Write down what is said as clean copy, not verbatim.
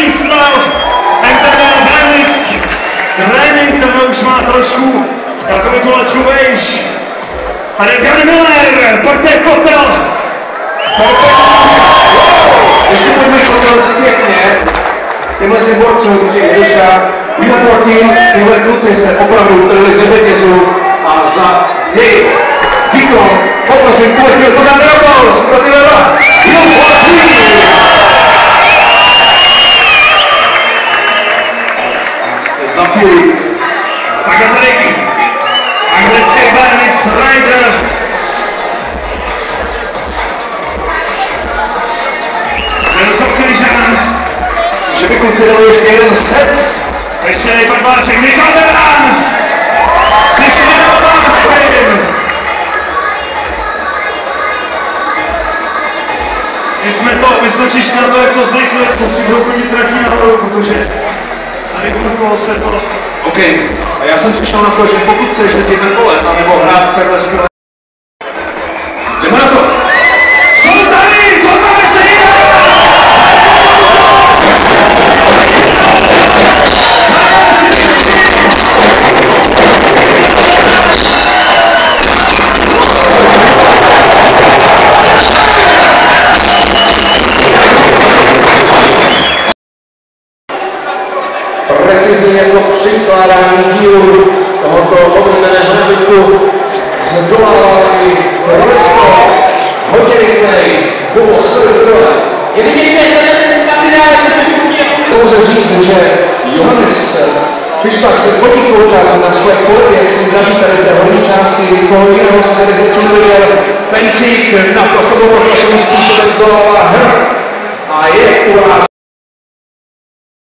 výstav, ten trénink, ten už má trošku takovou tu laťku vejš. Tady je Gary Miller, pojďte Kotel. Ještě pojďme Kotel si pěkně. Těmhle si borcům, kteří Eduška, Výhotor tým, tyhle kluci se opravdu utrhli ze řetězu a za jejich výkon poprosím kolektiv pořádný aplaus pro tyhle dva. Za chvíli. Takhle tady anglický Bernice Ryder. Byl to Kryžan. Že by kluci dali ještě jeden set. Ještě nejpadváček Nikoderan. Přišli do Bánsky. My jsme přišli na to, jak to zrychlit, to si budou chodit trefí nahoru, protože tady kurvalo se to. OK, a já jsem přišel na to, že pokud chceš jezdit ten kole, anebo hrát takhle skvěle. Jdeme na to! Jsou tady! Tomáš se jde! Precizně jako při skládání dílu tohoto oblíbeného nábytku zdolávali teroristo, hodně rychlej, Bobo Srdova. Je vidět, že ten kandidát pouze říct, že Johannes Fischbach se chodí koukat na své kolegy, jak si daří tady v té horní části, koho jiného se tady zestřelil Pencík, naprosto volnočasovým způsobem zdolává Hr. A je u vás